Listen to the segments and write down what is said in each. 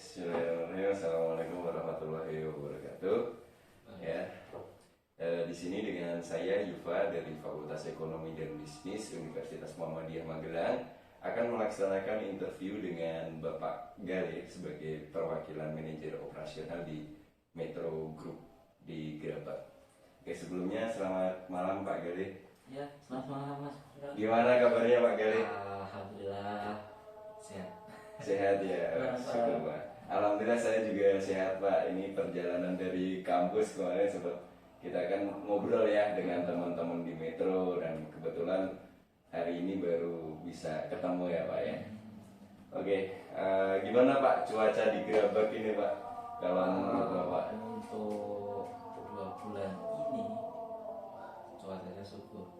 Bismillahirrahmanirrahim. Assalamualaikum warahmatullahi wabarakatuh. Ya, di sini dengan saya Yufa dari Fakultas Ekonomi dan Bisnis Universitas Muhammadiyah Magelang akan melaksanakan interview dengan Bapak Gale sebagai perwakilan manajer operasional di Metro Group di Gerabak. Oke, sebelumnya selamat malam Pak Gale. Ya, selamat malam Mas. Gimana kabarnya Pak Gale? Alhamdulillah sehat. Sehat ya, syukur Pak. Alhamdulillah saya juga sehat Pak. Ini perjalanan dari kampus kemarin sempat kita akan ngobrol ya dengan teman-teman di Metro dan kebetulan hari ini baru bisa ketemu ya Pak ya. Oke, gimana Pak cuaca di Gerabak ini Pak? Kalau menurut Bapak? Untuk 2 bulan ini cuacanya syukur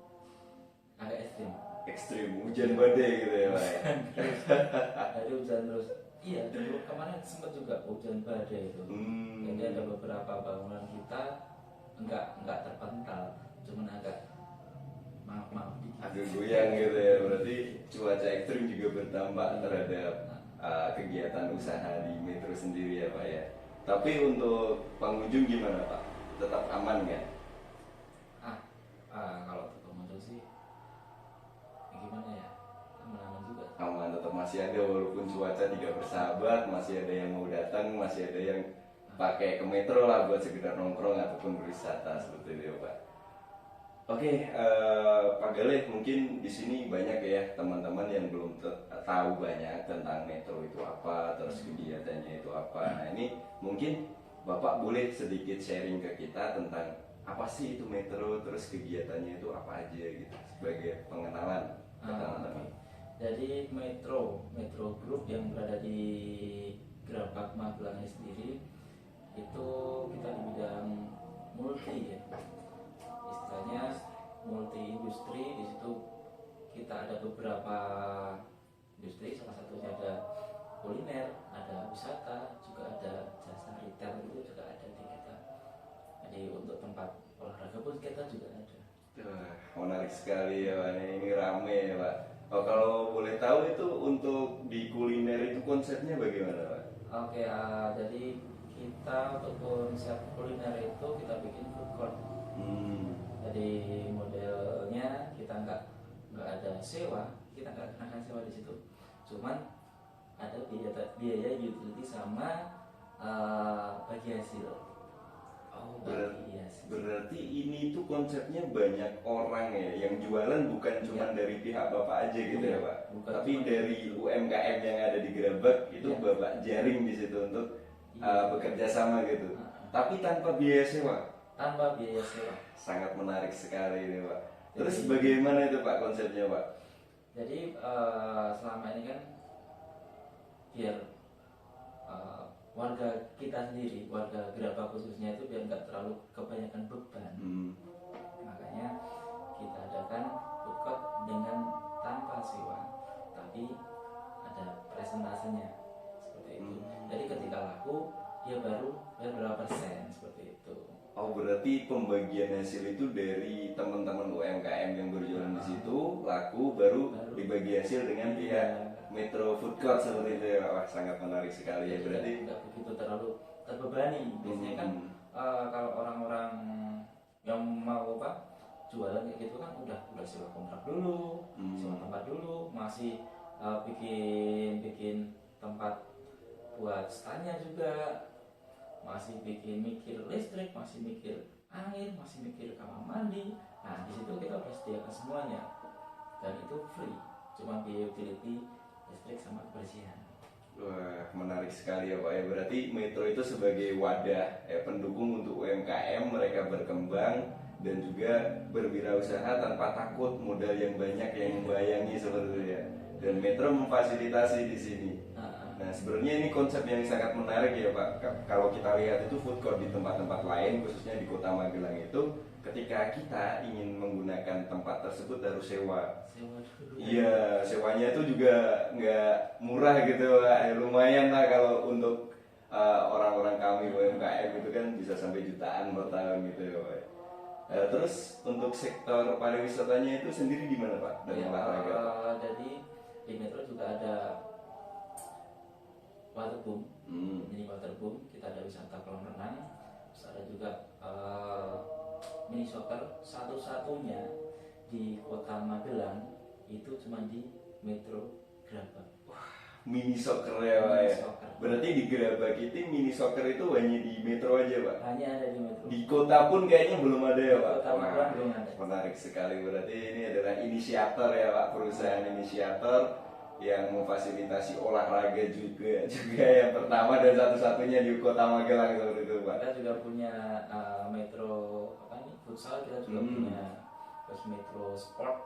agak ekstrim. Ekstrim, hujan badai gitu ya Pak ya? Dari hujan terus. Iya, dulu kemarin sempat juga hujan badai itu. Jadi ada beberapa bangunan kita enggak terpental, cuman agak maaf dikit. Agak goyang gitu ya, berarti cuaca ekstrim juga berdampak terhadap kegiatan usaha di Metro sendiri ya Pak ya. Tapi untuk pengunjung gimana Pak? Tetap aman nggak? Kalau untuk pengunjung sih gimana ya, aman-aman juga. Aman, tetap masih ada walaupun cuaca tidak bersahabat, masih ada yang mau datang, masih ada yang pakai ke Metro lah buat sekedar nongkrong ataupun berwisata seperti itu ya Pak. Oke, Pak Gale, mungkin di sini banyak ya teman-teman yang belum tahu banyak tentang Metro itu apa, terus kegiatannya itu apa. Nah ini mungkin Bapak boleh sedikit sharing ke kita tentang apa sih itu Metro, terus kegiatannya itu apa aja gitu sebagai pengenalan ke teman-teman. Jadi Metro Group yang berada di Gerabak Magelang sendiri itu kita di bidang multi ya, istilahnya multi industri. Di situ kita ada beberapa industri, salah satunya ada kuliner, ada wisata, juga ada jasa retail, itu juga ada di kita. Jadi untuk tempat olahraga pun kita juga ada. Menarik sekali ya Pak, ini rame ya Pak. Oh, kalau boleh tahu itu untuk di kuliner itu konsepnya bagaimana Pak? Oke, jadi kita untuk konsep kuliner itu kita bikin food court. Jadi modelnya kita nggak ada sewa, kita nggak akan sewa di situ. Cuman ada biaya utility sama bagi hasil. Berarti ini tuh konsepnya banyak orang ya yang jualan bukan cuma dari pihak Bapak aja gitu ya Pak, tapi dari UMKM yang ada di Gerabak itu Bapak jaring di situ untuk bekerja sama gitu, tapi tanpa biaya sewa. Tanpa biaya sewa. Sangat menarik sekali ini Pak. Terus bagaimana itu Pak konsepnya Pak? Jadi selama ini kan biar warga kita sendiri, warga Gerabak khususnya itu biar nggak terlalu kebanyakan beban. Makanya kita adakan food court dengan tanpa sewa, tapi ada presentasenya seperti itu. Jadi ketika laku dia baru berapa persen seperti itu. Oh, berarti pembagian hasil itu dari teman-teman UMKM yang berjualan di situ laku baru dibagi hasil dengan pihak Metro Food Court seperti itu ya. Wah, sangat menarik sekali ya. Berarti nggak begitu terlalu terbebani. Biasanya kan kalau orang-orang yang mau jualan kayak gitu kan udah sewa kontrak dulu, sewa tempat dulu, masih bikin tempat buat standnya juga, masih mikir listrik, masih mikir angin, masih mikir kamar mandi. Nah di situ kita udah sediakan semuanya dan itu free, cuma biaya utility listrik sama kebersihan. wah, menarik sekali ya Pak ya. Berarti Metro itu sebagai wadah pendukung untuk UMKM mereka berkembang dan juga berwirausaha tanpa takut modal yang banyak yang membayangi seperti itu ya. Dan Metro memfasilitasi di sini. Nah sebenarnya ini konsep yang sangat menarik ya Pak. Kalau kita lihat itu food court di tempat-tempat lain khususnya di Kota Magelang itu, ketika kita ingin menggunakan tempat tersebut harus sewa. Iya, sewanya itu juga nggak murah gitu Pak. Lumayan lah kalau untuk orang-orang kami UMKM itu kan bisa sampai jutaan per tahun gitu ya Pak. Terus untuk sektor pariwisatanya itu sendiri gimana Pak? Dan olahraga? Jadi di Metro juga ada waterboom. Mini waterboom, kita ada wisata kolam renang, terus ada juga mini soccer. Satu-satunya di kota Magelang itu cuma di Metro Gerabak. Mini soccer ya Pak ya. Berarti di Gerabak itu mini soccer itu hanya di Metro aja Pak? Hanya ada di Metro. Di kota pun kayaknya belum ada ya Pak? Kota Magelang belum ada. Menarik sekali, berarti ini adalah inisiator ya Pak, perusahaan inisiator yang memfasilitasi olahraga juga yang pertama dan satu-satunya di kota Magelang seperti itu Pak. Kita juga punya Metro apa nih, futsal, kita juga punya, terus Metro Sport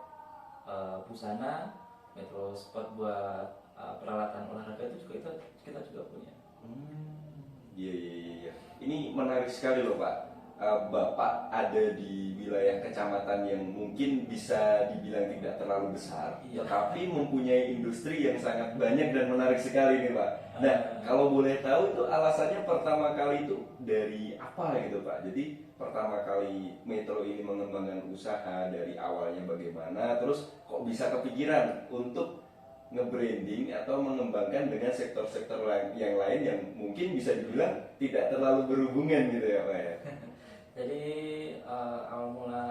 busana, Metro Sport buat peralatan olahraga itu juga kita juga punya. Iya. Ini menarik sekali loh Pak. Bapak ada di wilayah kecamatan yang mungkin bisa dibilang tidak terlalu besar, tetapi mempunyai industri yang sangat banyak dan menarik sekali nih Pak. Nah, kalau boleh tahu itu alasannya pertama kali itu dari apa gitu Pak? Jadi pertama kali Metro ini mengembangkan usaha dari awalnya bagaimana, terus kok bisa kepikiran untuk nge-branding atau mengembangkan dengan sektor-sektor yang lain yang mungkin bisa dibilang tidak terlalu berhubungan gitu ya Pak ya. Jadi awal mula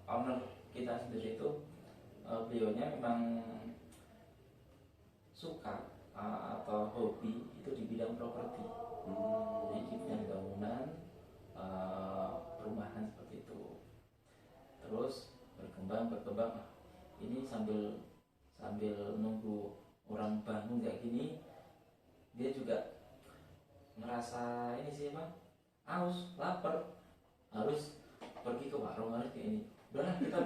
owner kita sendiri itu beliaunya memang suka atau hobi itu di bidang properti. Jadi di bidang bangunan, perumahan seperti itu. Terus berkembang, ini sambil nunggu orang bangun kayak gini, dia juga merasa ini sih Bang, haus, lapar, harus pergi ke warung, harus kayak ini. Udah kita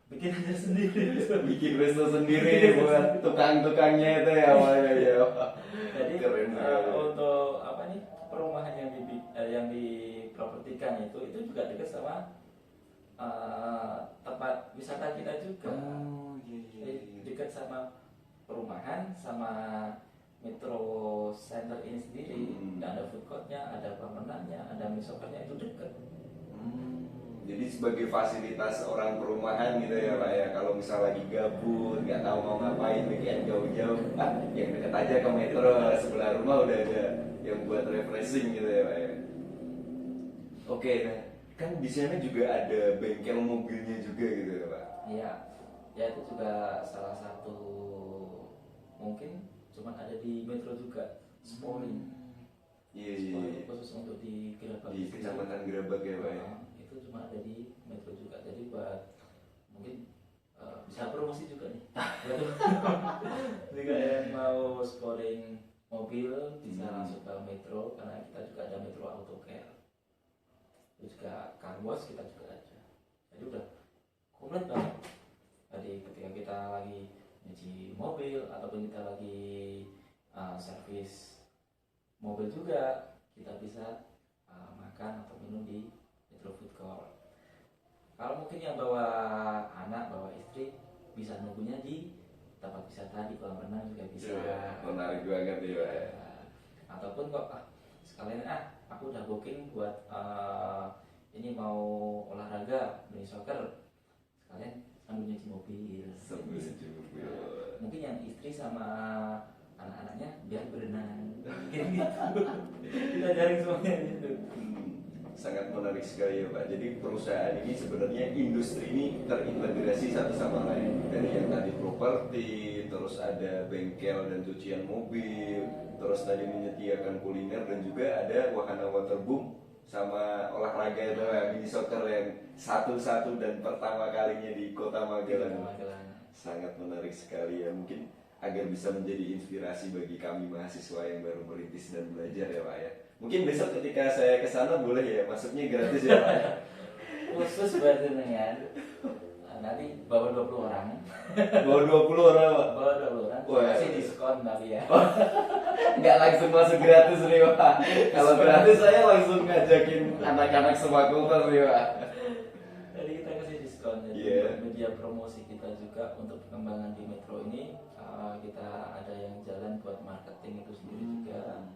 bikin aja sendiri. Bikin resto sendiri buat tukang-tukangnya itu ya awalnya ya. Jadi keren untuk apa nih, perumahan yang dipropertikan itu juga dekat sama tempat wisata kita juga. Jadi dekat sama perumahan, sama Metro Center ini sendiri. Dan ada food courtnya, ada pemenangnya, ada misokernya, itu dekat. Jadi sebagai fasilitas orang perumahan gitu ya Pak ya, kalau misal lagi gabut nggak tahu mau ngapain weekend jauh-jauh, yang dekat aja ke Metro, sebelah rumah udah ada yang buat refreshing gitu ya Pak ya. Oke, nah kan di sana juga ada bengkel mobilnya juga gitu ya Pak. Iya, ya itu juga salah satu, mungkin cuma ada di Metro juga, Sporing. Iya. Khusus untuk di Gerabak. Di Kecamatan Gerabak ya Pak ya. Itu cuma ada di Metro juga. Jadi buat mungkin bisa promosi juga nih. Jika yang mau Sporing mobil bisa langsung ke Metro, karena kita juga ada Metro Auto Care. Terus juga car wash kita juga ada. Jadi udah komplit banget. Jadi ketika kita lagi nyuci mobil ataupun kita lagi servis mobil juga, kita bisa makan atau minum di Metro Food Court. Kalau mungkin yang bawa anak, bawa istri, bisa nunggunya di tempat wisata, di kolam renang juga bisa. Menarik banget ya Pak ya. Ataupun kok sekalian aku udah booking buat ini mau olahraga, mini soccer, sekalian sambil nyuci mobil. Sambil nyuci mobil. Mungkin yang istri sama anak-anaknya biar berenang. Gitu. Kita jaring semuanya gitu. Sangat menarik sekali ya Pak. Jadi perusahaan ini sebenarnya industri ini terintegrasi satu sama lain. Dari yang tadi properti, terus ada bengkel dan cucian mobil, terus tadi menyediakan kuliner dan juga ada wahana waterboom sama olahraga itu mini soccer yang satu-satu dan pertama kalinya di Kota Magelang. Sangat menarik sekali ya, mungkin agar bisa menjadi inspirasi bagi kami mahasiswa yang baru merintis dan belajar ya Pak ya. Mungkin besok ketika saya ke sana boleh ya, masuknya gratis ya Pak. Khusus buat jenengan. Nanti bawa 20 orang. Bawa 20 orang Pak. Bawa 20 orang. Kasih diskon tapi ya. Nggak langsung masuk gratis nih Pak. Kalau gratis saya langsung ngajakin anak-anak sefakultas nih Pak. Jadi kita kasih diskon. Jadi media promosi kita juga untuk perkembangan di Metro ini, kita ada yang jalan buat marketing itu sendiri juga.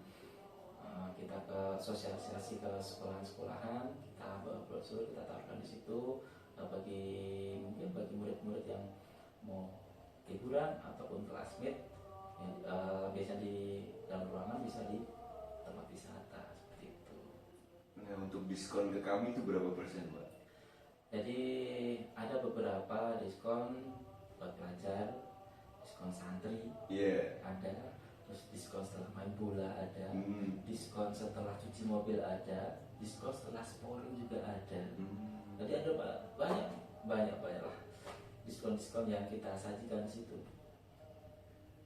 Kita ke sosialisasi ke sekolahan-sekolahan, kita bawa brosur, kita taruhkan di situ mungkin bagi murid-murid yang mau liburan ataupun classmate yang biasanya di dalam ruangan bisa di tempat wisata seperti itu. Nah, untuk diskon ke kami itu berapa persen, Pak? Jadi ada beberapa diskon buat pelajar, diskon santri Iya. ada, terus diskon setelah main bola ada, Hmm. diskon setelah cuci mobil ada, diskon setelah sporing juga ada. Jadi ada banyak lah diskon-diskon yang kita sajikan di situ.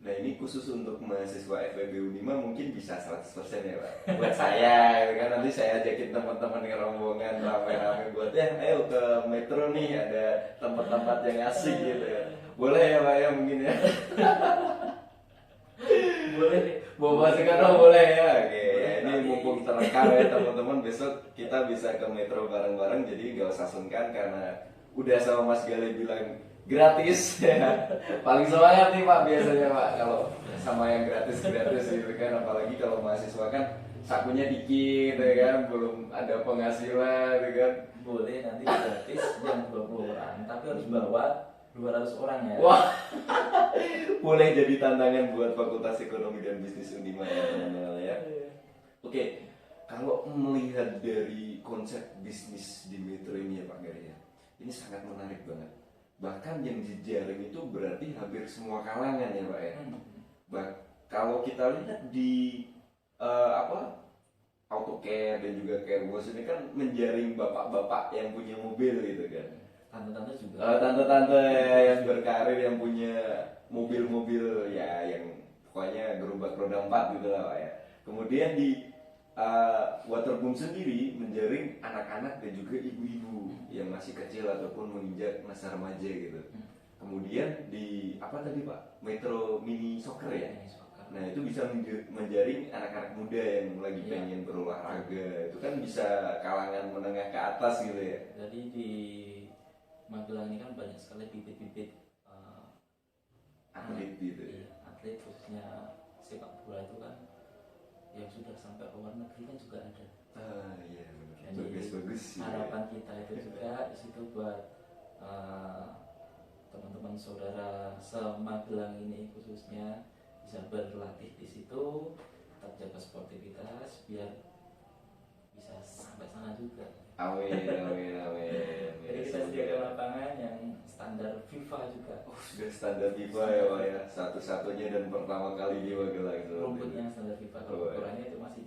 Nah, ini khusus untuk mahasiswa FEB Unima mungkin bisa 100% ya, Pak. Buat saya, gitu kan, nanti saya ajakin teman-teman ke rombongan rame-rame buat ayo ke metro nih, ada tempat-tempat yang asik gitu ya. Boleh ya, Pak ya, mungkin ya. Boleh. Bawa sekarang boleh ya. Oke, ya, ini Nanti. mumpung terekam ya teman-teman, besok kita bisa ke metro bareng-bareng, jadi nggak usah sungkan karena udah sama Mas Gale bilang gratis ya. Paling semangat nih Pak biasanya Pak kalau sama yang gratis-gratis gitu kan, apalagi kalau mahasiswa kan sakunya dikit ya kan, belum ada penghasilan gitu kan. Boleh nanti gratis jam 20 orang, tapi harus bawa 200 orang ya. Wah, boleh jadi tantangan buat Fakultas Ekonomi dan Bisnis Unima ya teman-teman ya. Oke, kalau melihat dari konsep bisnis di Metro ini ya Pak Gary ya, ini sangat menarik banget. Bahkan yang jejaring itu berarti hampir semua kalangan ya Pak ya. Kalau kita lihat di AutoCAD dan juga CareWash ini kan menjaring bapak-bapak yang punya mobil gitu kan. Tante-tante juga. Tante-tante yang berkarir yang punya mobil-mobil ya yang pokoknya gerobak roda 4 gitu lah Pak ya. Kemudian di Waterboom sendiri menjaring anak-anak dan juga ibu-ibu yang masih kecil ataupun menginjak masa remaja gitu. Kemudian di apa tadi Pak? Metro Mini Soccer ya. Nah itu bisa menjaring anak-anak muda yang lagi pengen berolahraga. Itu kan bisa kalangan menengah ke atas gitu ya. Jadi di Magelang ini kan banyak sekali bibit-bibit Atlet gitu. Iya, atlet khususnya sepak bola itu kan yang sudah sampai ke luar negeri kan juga ada. Iya benar. Jadi Bagus sih. harapan kita itu juga di situ buat teman-teman saudara se-Magelang ini khususnya bisa berlatih di situ, tetap jaga sportivitas biar bisa sampai sana juga. Amin, amin, amin. Jadi kita sediakan lapangan yang standar FIFA juga. Oh, sudah standar FIFA ya Pak ya, satu-satunya dan pertama kali di Magelang itu. Rumputnya standar FIFA, kalau ukurannya itu masih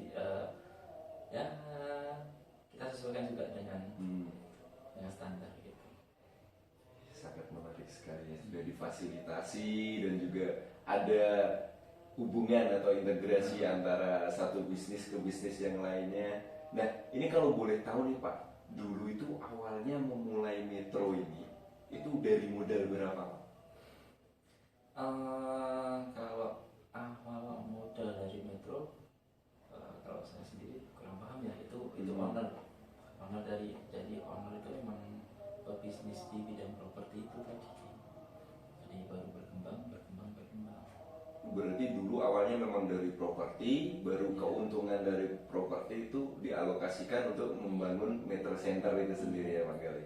ya kita sesuaikan juga dengan standar gitu. Sangat menarik sekali ya, sudah difasilitasi dan juga ada hubungan atau integrasi antara satu bisnis ke bisnis yang lainnya. Nah, ini kalau boleh tahu nih Pak, dulu itu awalnya memulai Metro ini itu dari modal berapa Pak? Kalau awal modal dari Metro, kalau saya sendiri kurang paham ya, itu owner dari, jadi owner itu memang bisnis di bidang properti itu tadi, jadi baru berkembang. Berarti dulu awalnya memang dari properti, baru keuntungan dari properti itu dialokasikan untuk membangun Metro Center itu sendiri ya Pak Gali.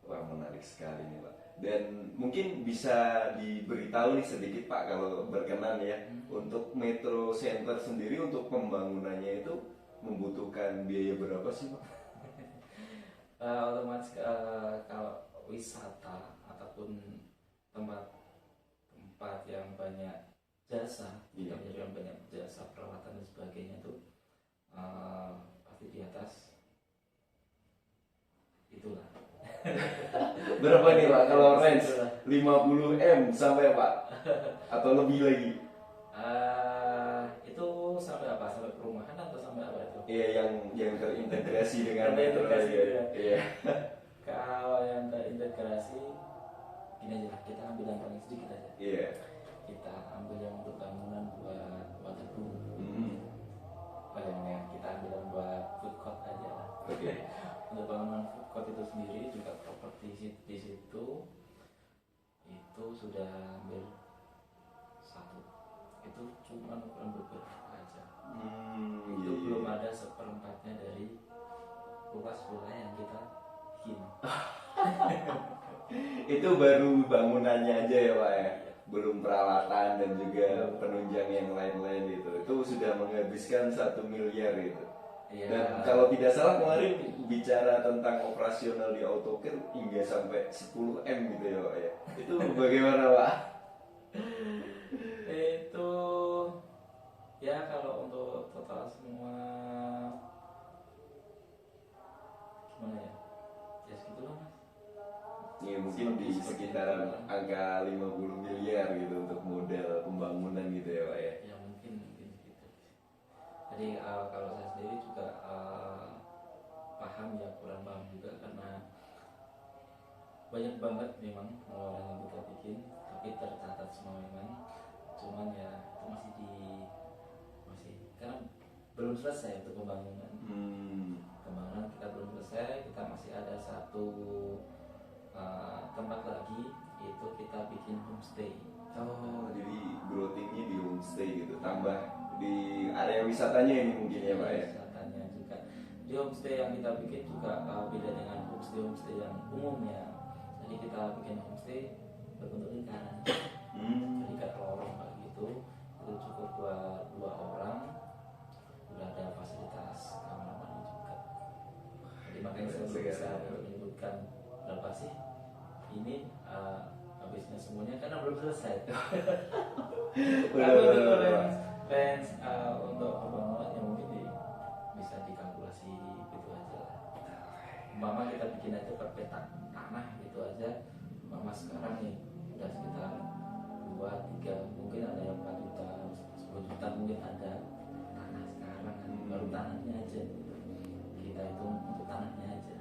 Wah menarik sekali nih Pak. Dan mungkin bisa diberitahu nih sedikit Pak kalau berkenan ya, untuk Metro Center sendiri untuk pembangunannya itu membutuhkan biaya berapa sih Pak? Otomatis kalau wisata ataupun tempat yang banyak jasa, yang banyak jasa perawatan dan sebagainya itu pasti di atas itulah. Berapa nih Pak kalau range 50M sampai Pak atau lebih lagi? Itu sampai apa? Sampai perumahan atau sampai apa itu? Iya yang terintegrasi dengan Metro ya. Iya. Kalau yang terintegrasi gini aja, kita ambil yang paling sedikit aja. Iya. Kita ambil yang untuk bangunan buat waterboom. Yang kita ambil yang buat food court aja lah. Oke. Untuk bangunan food court itu sendiri juga properti di situ itu sudah ambil satu. Itu cuma ukuran beberapa aja. Itu belum ada seperempatnya dari luas villa yang kita bikin. Itu baru bangunannya aja ya Pak ya. belum peralatan dan juga penunjang yang lain-lain gitu. Itu sudah menghabiskan 1 miliar gitu. Ya, Dan kalau tidak salah kemarin bicara tentang operasional di AutoCAD hingga sampai 10 M gitu ya Pak ya. Itu bagaimana Pak? itu ya kalau untuk total semua gimana ya, ya segitulah mas. Ya mungkin di sekitaran angka 50 miliar gitu untuk modal pembangunan gitu ya Pak ya. Ya mungkin gitu. Jadi kalau saya sendiri juga paham ya, kurang paham juga karena banyak banget memang pengeluaran yang kita bikin, tapi tercatat semua memang. Cuman ya itu masih karena belum selesai untuk pembangunan. Pembangunan kita belum selesai, kita masih ada satu tempat lagi, itu kita bikin homestay. Oh, jadi growthingnya di homestay gitu, tambah di area wisatanya ini mungkin ya Pak ya. Wisatanya juga. Di homestay yang kita bikin juga beda dengan homestay yang umum ya. Jadi kita bikin homestay berbentuk lingkaran. Jadi kayak lorong kayak gitu. Itu cukup buat 2 orang. Udah ada fasilitas kamar mandi juga. Jadi makanya saya belum bisa menyebutkan berapa sih ini habisnya semuanya karena belum selesai. Tapi untuk fans untuk pembangunannya mungkin bisa dikalkulasi gitu aja lah. Mama kita bikin aja per petak tanah gitu aja. Mama sekarang nih udah sekitar 2, 3, mungkin ada yang 4 juta, 10 juta mungkin ada tanah sekarang kan. Baru tanahnya aja. Kita hitung untuk tanahnya aja.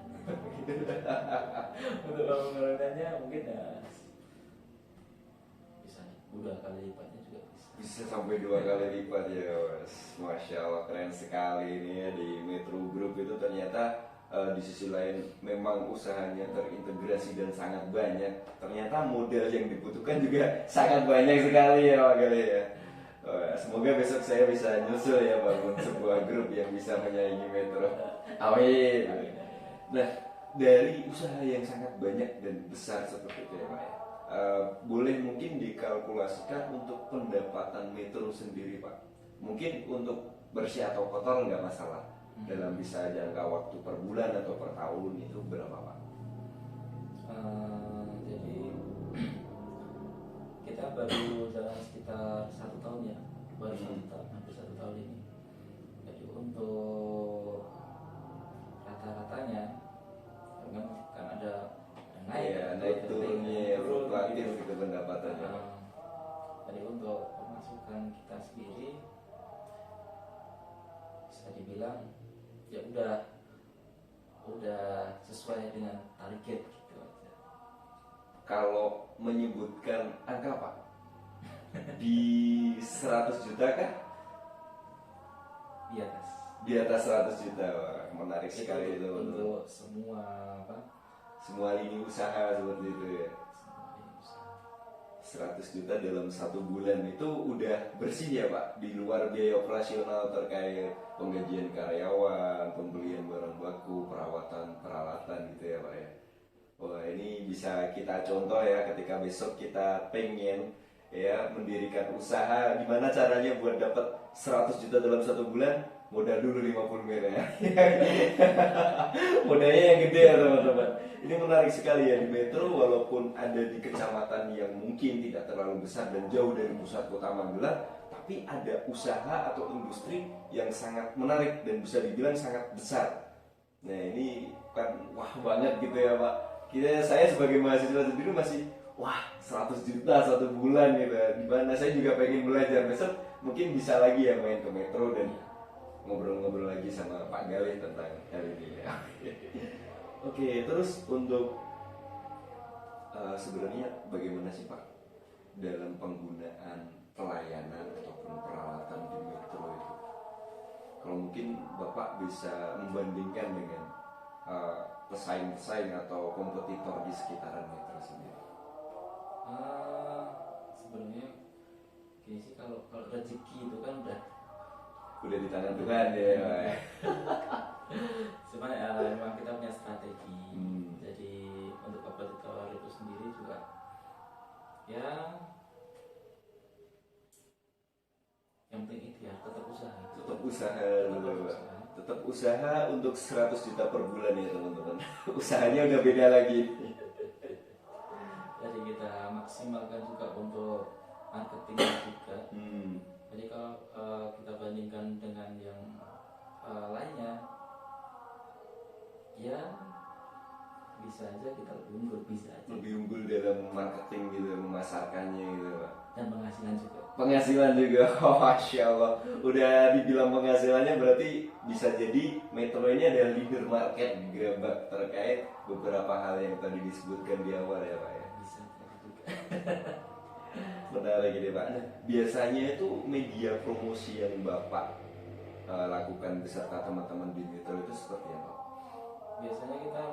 Untuk pembangunannya mungkin ya bisa 2 kali lipatnya juga bisa. Bisa sampai 2 kali lipat ya Mas. Masya Allah keren sekali ini ya di Metro Group itu ternyata di sisi lain memang usahanya terintegrasi dan sangat banyak. Ternyata modal yang dibutuhkan juga sangat banyak sekali ya Pak Gali ya. Semoga besok saya bisa nyusul ya bangun sebuah grup yang bisa menyaingi Metro. Amin. Nah, dari usaha yang sangat banyak dan besar seperti itu ya Pak ya, boleh mungkin dikalkulasikan untuk pendapatan Metro sendiri Pak. Mungkin untuk bersih atau kotor nggak masalah. Dalam bisa jangka waktu per bulan atau per tahun itu berapa Pak? Jadi kita baru jalan sekitar 1 tahun ya, baru 1 tahun, hampir 1 tahun ini. Jadi untuk rata-ratanya kan ada naik, ya, naik turunnya fluktuatif gitu pendapatannya. Jadi untuk pemasukan kita sendiri bisa dibilang ya udah sesuai dengan target gitu aja. Kalau menyebutkan angka Pak, di 100 juta kah? Di atas. Di atas 100 juta, wah, menarik sekali itu untuk semua semua lini usaha seperti itu ya. semua ini usaha. 100 juta dalam 1 bulan itu udah bersih ya Pak, di luar biaya operasional terkait penggajian karyawan, pembelian barang baku, perawatan peralatan gitu ya Pak ya. Wah ini bisa kita contoh ya ketika besok kita pengen ya mendirikan usaha, gimana caranya buat dapat 100 juta dalam 1 bulan. Modal dulu 50 miliar. Modalnya yang gede ya teman-teman. Ini menarik sekali ya di Metro, walaupun ada di kecamatan yang mungkin tidak terlalu besar dan jauh dari pusat kota Magelang, tapi ada usaha atau industri yang sangat menarik dan bisa dibilang sangat besar. Nah ini kan wah banget gitu ya Pak. Saya sebagai mahasiswa sendiri masih wah 100 juta 1 bulan gitu ya. Dimana saya juga pengen belajar, besok mungkin bisa lagi ya main ke Metro dan ngobrol-ngobrol lagi sama Pak Galih tentang hal ini ya. Oke, terus untuk sebenarnya bagaimana sih Pak dalam penggunaan pelayanan ataupun peralatan di Metro itu? Kalau mungkin Bapak bisa membandingkan dengan pesaing-pesaing atau kompetitor di sekitaran Metro sendiri. Sebenarnya gini sih, kalau rezeki itu kan udah di tangan Tuhan ya. Cuman memang kita punya strategi. Jadi untuk kompetitor itu sendiri juga ya usaha dulu, Pak. usaha. Tetap usaha untuk 100 juta per bulan ya teman-teman. Usahanya udah beda lagi. Jadi kita maksimalkan juga untuk marketingnya juga. Jadi kalau kita bandingkan dengan yang lainnya, ya bisa aja kita lebih unggul, bisa aja. Lebih unggul dalam marketing gitu, memasarkannya gitu, Pak. Dan penghasilan juga. Penghasilan juga, oh, Masya Allah. Udah dibilang penghasilannya berarti bisa jadi Metro ini adalah leader market di Gerabak terkait beberapa hal yang tadi disebutkan di awal ya Pak ya. Bisa jadi juga. Menarik gitu Pak. Nah, biasanya itu media promosi yang Bapak lakukan beserta teman-teman di Metro itu seperti apa? Biasanya kita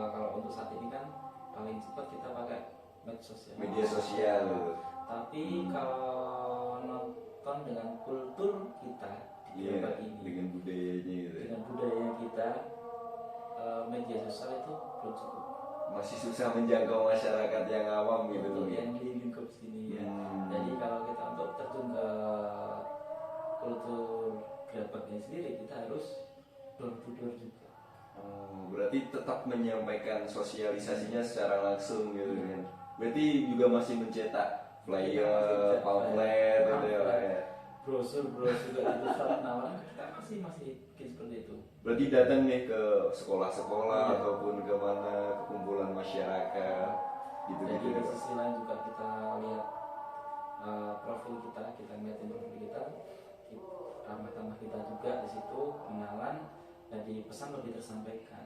kalau untuk saat ini kan paling cepat kita pakai medsos ya. Media sosial gitu. Tapi kalau nonton dengan kultur kita di Iya, Gerabak ini, dengan budayanya gitu. dengan budaya kita, media sosial itu belum cukup. Masih susah menjangkau masyarakat yang awam gitu Untuk loh. yang di lingkup sini ya. Hmm. Jadi kalau kita untuk terjun ke kultur Gerabak ini sendiri, kita harus door to door juga. Oh, berarti tetap menyampaikan sosialisasinya secara langsung gitu kan. Berarti juga masih mencetak flyer, pamflet gitu ya Pak ya. Brosur juga itu surat penawaran kita masih bikin seperti itu. Berarti datang nih ke sekolah-sekolah Iya. ataupun ke mana kumpulan masyarakat gitu Jadi gitu di ya Pak. sisi lain juga kita lihat profil kita ngeliatin profil kita, ramah-tamah kita juga di situ, kenalan, jadi pesan lebih tersampaikan.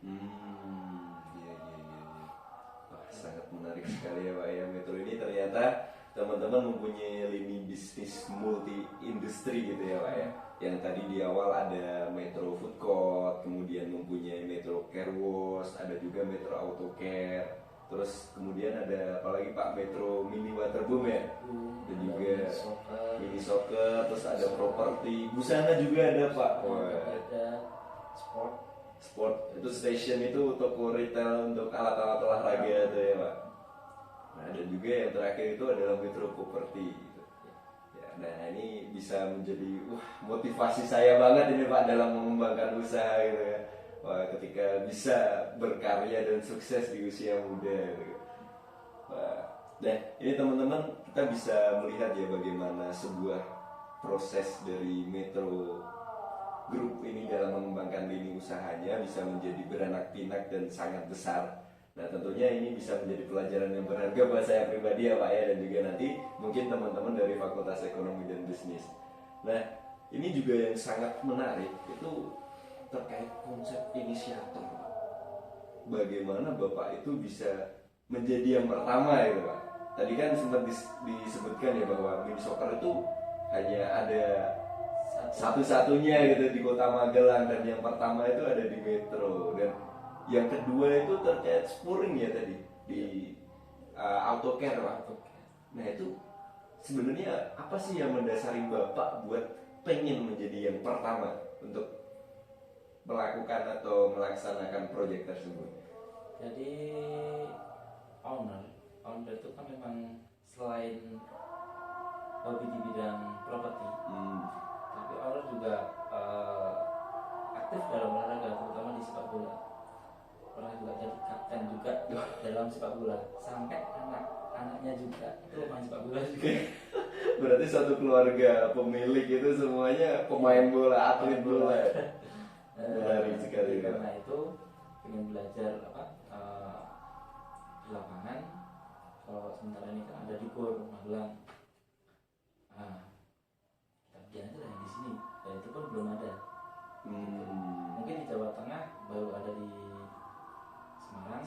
Iya. Wah, sangat menarik sekali ya Pak ya. Metro ini ternyata teman-teman mempunyai lini bisnis multi industri gitu ya Pak ya. Yang tadi di awal ada Metro Food Court, kemudian mempunyai Metro Care Wash, ada juga Metro Auto Care, terus kemudian ada apalagi Pak Metro Mini Waterboom ya, dan juga Mini Soccer, terus ada properti, busana juga ada Pak. Wah. Ada Sport itu station itu toko retail untuk alat-alat olahraga tuh ya Pak. Nah, dan juga yang terakhir itu adalah Metro Property gitu. Ya, nah ini bisa menjadi motivasi saya banget ini Pak dalam mengembangkan usaha gitu ya. Wah, ketika bisa berkarya dan sukses di usia muda gitu. Wah, nah ini teman-teman kita bisa melihat ya bagaimana sebuah proses dari Metro Group ini dalam mengembangkan lini usahanya bisa menjadi beranak pinak dan sangat besar. Nah tentunya ini bisa menjadi pelajaran yang berharga buat saya pribadi ya Pak ya, dan juga nanti mungkin teman-teman dari Fakultas Ekonomi dan Bisnis. Nah ini juga yang sangat menarik itu terkait konsep inisiator Pak. Bagaimana Bapak itu bisa menjadi yang pertama ya Pak. Tadi kan sempat disebutkan ya bahwa Mini Soccer itu hanya ada satu-satunya gitu di Kota Magelang, dan yang pertama itu ada di Metro, dan yang kedua itu terkait Spuring ya tadi di Autocare Pak. Nah itu sebenarnya apa sih yang mendasari Bapak buat pengen menjadi yang pertama untuk melakukan atau melaksanakan proyek tersebut? Jadi owner itu kan memang selain hobi di bidang properti, tapi owner juga aktif dalam olahraga, terutama di sepak bola. Pernah juga jadi kapten juga dalam sepak bola, sampai anak-anaknya juga itu main sepak bola juga. Berarti satu keluarga pemilik itu semuanya pemain bola, atlet bola. Menarik sekali. Karena itu ingin belajar di lapangan. Kalau sementara ini kan ada di GOR Magelang. Kita bikin aja yang di sini. Dan itu pun belum ada. Mungkin di Jawa Tengah baru ada di Semarang,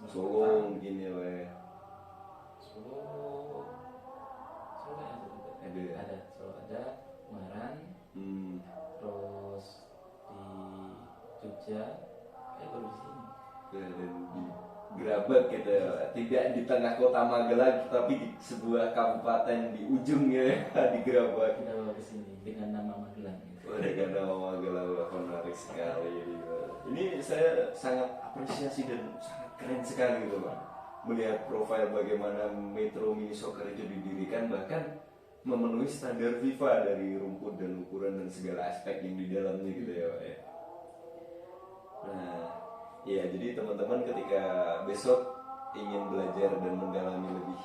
Solo mungkin ya Pak ya. Solo ada juga. Ada. Solo ada, Semarang, terus di Jogja, kayak baru di sini. Dan di Gerabak gitu ya, tidak di tengah kota Magelang tapi di sebuah kabupaten di ujung ya di Gerabak. Kita bawa ke sini dengan nama Magelang. Dengan nama Magelang, menarik sekali. Ini saya sangat apresiasi dan sangat keren sekali gitu Pak, melihat profil bagaimana Metro Mini Soccer itu didirikan, bahkan memenuhi standar FIFA dari rumput dan ukuran dan segala aspek yang di dalamnya gitu ya Pak ya. Nah, ya jadi teman-teman ketika besok ingin belajar dan mendalami lebih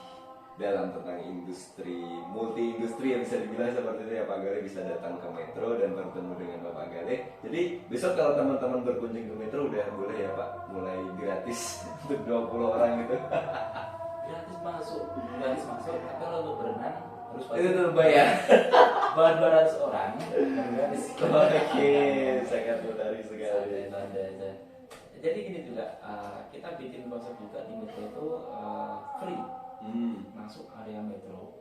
dalam tentang industri, multi industri yang bisa dibilang seperti itu ya Pak Gale, bisa datang ke Metro dan bertemu dengan Bapak Gale. Jadi besok kalau teman-teman berkunjung ke Metro udah boleh ya Pak, mulai gratis untuk 20 orang gitu. Gratis masuk, tapi kalau untuk berenang harus Itu tuh bayar. buat 200 orang gratis. Oke, sangat menarik sekali. Santai aja. Jadi gini juga, kita bikin konsep juga di Metro itu free. Masuk area Metro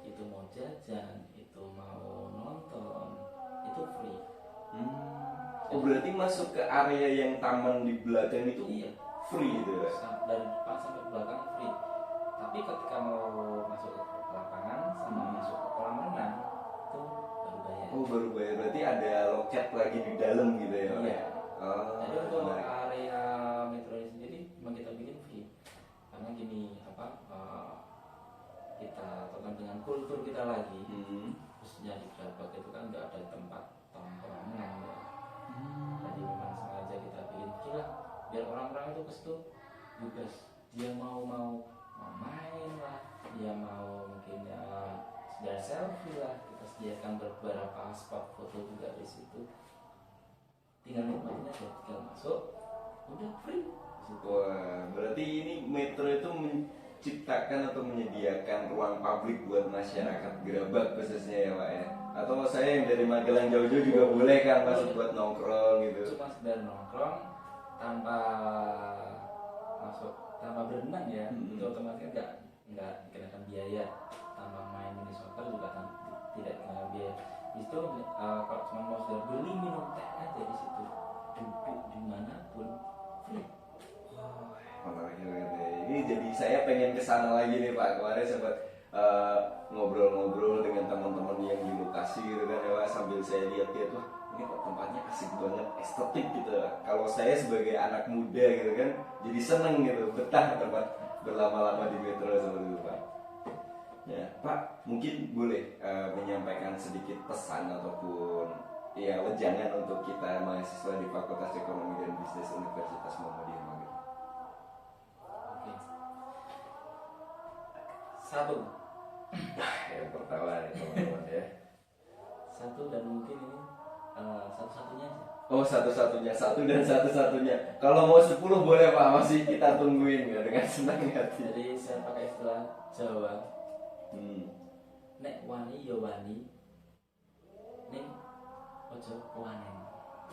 itu mau jajan, itu mau nonton, itu free. Oh berarti masuk ke area yang taman di belakang itu Iya, free gitu ya? dari depan sampai belakang free. Tapi ketika mau masuk ke lapangan sama masuk ke kolam renang itu baru bayar. Oh baru bayar, berarti ada loket lagi di dalam gitu ya? Iya. Oh, Jadi untuk menarik. area Metro ini sendiri memang kita bikin free. Karena gini, kita tekan dengan kultur kita lagi, khususnya di Gerabak itu kan nggak ada tempat tongkrongan ya. Jadi memang sengaja kita bikin free lah, biar orang-orang itu ke situ bebas. Dia mau main lah, dia mau mungkin ya sekedar selfie lah. Kita sediakan beberapa spot foto juga di situ. Tinggal nikmatin aja, tinggal masuk, udah free. Wah, berarti ini Metro itu menciptakan atau menyediakan ruang publik buat masyarakat Gerabak khususnya ya Pak ya? Atau saya yang dari Magelang jauh-jauh juga boleh kan masuk buat nongkrong gitu? Cuma sekedar nongkrong tanpa berenang ya, itu otomatis nggak dikenakan biaya. Tanpa main mini soccer juga tidak dikenakan biaya. Di situ kalau cuma mau sekedar beli minum teh aja di situ, duduk dimanapun free. Menarik banget ya. Ini jadi saya pengen kesana lagi nih Pak. Kemarin sempat ngobrol-ngobrol dengan teman-teman yang di lokasi gitu kan ya Pak. Sambil saya lihat-lihat, wah ini kok tempatnya asik banget, estetik gitu. Kalau saya sebagai anak muda gitu kan, jadi seneng gitu, betah tempat berlama-lama di Metro seperti itu Pak. Ya Pak, mungkin boleh menyampaikan sedikit pesan ataupun ya wejangan untuk kita mahasiswa di Fakultas Ekonomi dan Bisnis Universitas Muhammadiyah Magelang. Oke. Satu, Yang pertama nih teman-teman ya. satu dan mungkin ini satu-satunya aja. Oh satu-satunya, satu dan satu-satunya. Kalau mau 10 boleh Pak, masih kita tungguin ya dengan senang hati. Jadi saya pakai istilah Jawa. Nek wani ya wani, ning ojo kewanen.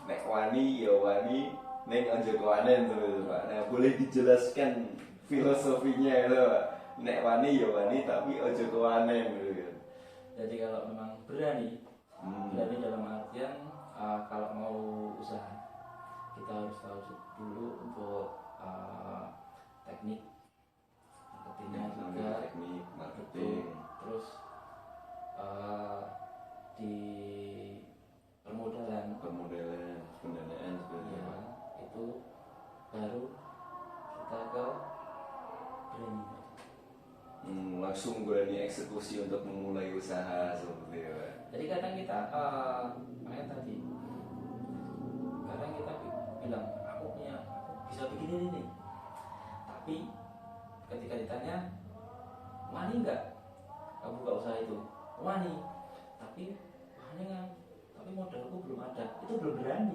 Nek wani ya wani, neng ojo kewanen tuh Pak. Nah boleh dijelaskan filosofinya itu Pak. Nek wani ya wani tapi ojo kewanen gitu kan. Jadi kalau memang berani dalam artian kalau mau usaha kita harus tahu dulu untuk teknik marketingnya juga, teknik marketing, terus di permodalan pendanaan seperti ya, apa? itu baru kita ke branding. Langsung berani eksekusi untuk memulai usaha seperti itu Pak. Jadi kadang kita makanya tadi kadang kita bilang aku bisa bikin ini nih, tapi ketika ditanya wani nggak kamu buka usaha itu, wani tapi modalku belum ada, itu belum berani.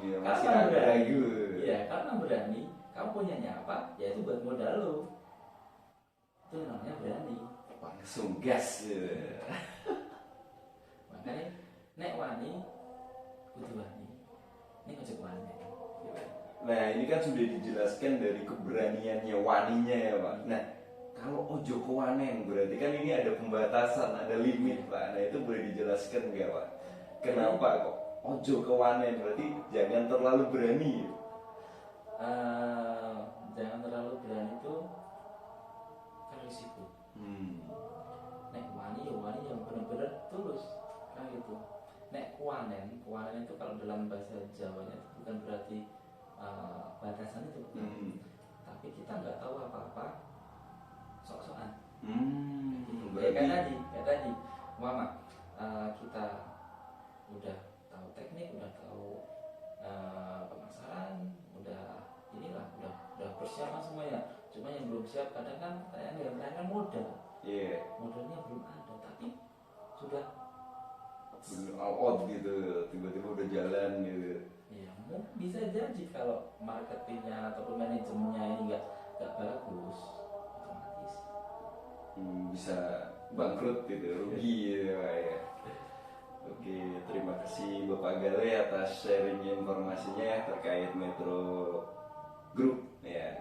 Ya, masih Karena agak berani, ragu. iya karena berani, kamu punyanya apa, ya itu buat modal lo, itu namanya berani. Langsung gas gitu. Makanya nek wani kudu wani, ini ngajak wani. Nah ini kan sudah dijelaskan dari keberaniannya waninya ya Pak. Nah kalau ojo kewanen berarti kan ini ada pembatasan, ada limit Pak. Nah itu boleh dijelaskan nggak Pak? Kenapa kok ojo kewanen? Berarti jangan terlalu berani. Jangan terlalu berani itu kan risiko. Nek wani ya wani yang benar-benar tulus kan gitu. Nek kuanen itu kalau dalam bahasa Jawanya itu bukan berarti batasan itu bukan. Tapi kita nggak tahu apa-apa sok-sokan. Ya kayak tadi, Mama, kita udah tahu teknik, udah tahu pemasaran, udah persiapan semuanya. Cuma yang belum siap kadang kan pertanyaan modal. Iya. Modalnya belum ada, tapi sudah All out gitu, tiba-tiba udah jalan gitu. ya bisa jadi kalau marketingnya ataupun manajemennya ini nggak bagus, otomatis Bisa bangkrut gitu, rugi gitu Pak ya. Oke, terima kasih Bapak Gale atas sharing informasinya terkait Metro Group ya.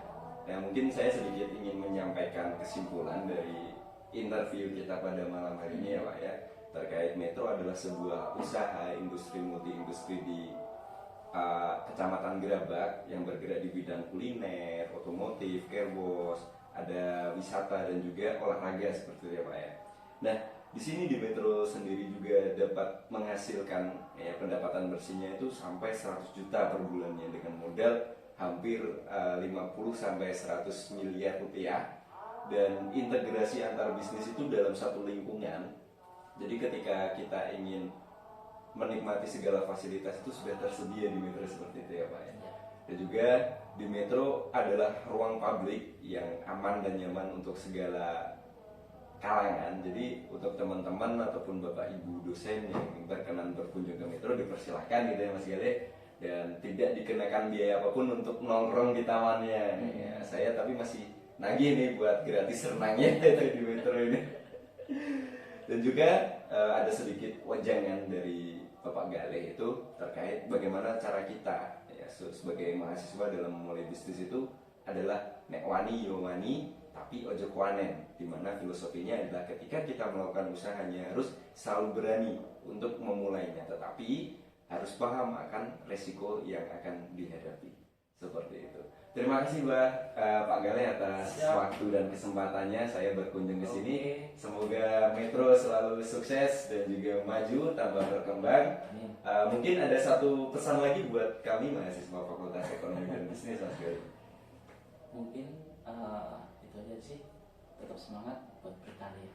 Nah, mungkin saya sedikit ingin menyampaikan kesimpulan dari interview kita pada malam hari ini ya Pak ya. Terkait Metro adalah sebuah usaha industri multi-industri di Kecamatan Gerabak yang bergerak di bidang kuliner, otomotif, care wash, ada wisata dan juga olahraga seperti itu ya Pak ya. Nah, di sini di Metro sendiri juga dapat menghasilkan pendapatan bersihnya itu sampai 100 juta per bulannya dengan modal hampir 50 sampai 100 miliar rupiah, dan integrasi antar bisnis itu dalam satu lingkungan. Jadi ketika kita ingin menikmati segala fasilitas itu sudah tersedia di Metro seperti itu ya Pak ya. Dan juga di Metro adalah ruang publik yang aman dan nyaman untuk segala kalangan. Jadi untuk teman-teman ataupun Bapak Ibu dosen yang berkenan berkunjung ke Metro dipersilahkan gitu ya Mas Gale, dan tidak dikenakan biaya apapun untuk nongkrong di tamannya. Ya, saya tapi masih nagih nih buat gratis renangnya itu di Metro ini. Dan juga ada sedikit wajangan dari Bapak Gale itu terkait bagaimana cara kita ya sebagai mahasiswa dalam memulai bisnis itu adalah nek wani yo wani tapi ojo kuanen, dimana filosofinya adalah ketika kita melakukan usahanya harus selalu berani untuk memulainya, tetapi harus paham akan resiko yang akan dihadapi seperti itu. Terima kasih Pak Gale atas waktu dan kesempatannya saya berkunjung ke sini. Semoga Metro selalu sukses dan juga maju tambah berkembang. Mungkin ada satu pesan lagi buat kami mahasiswa Fakultas Ekonomi dan Bisnis Mas Gale. mungkin itu aja sih, tetap semangat buat berkarya.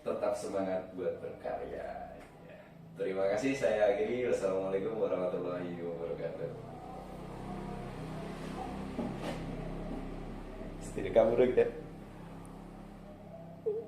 Tetap semangat buat berkarya. Ya. Terima kasih, saya akhiri. Wassalamualaikum warahmatullahi wabarakatuh. Setir kamu dong ya.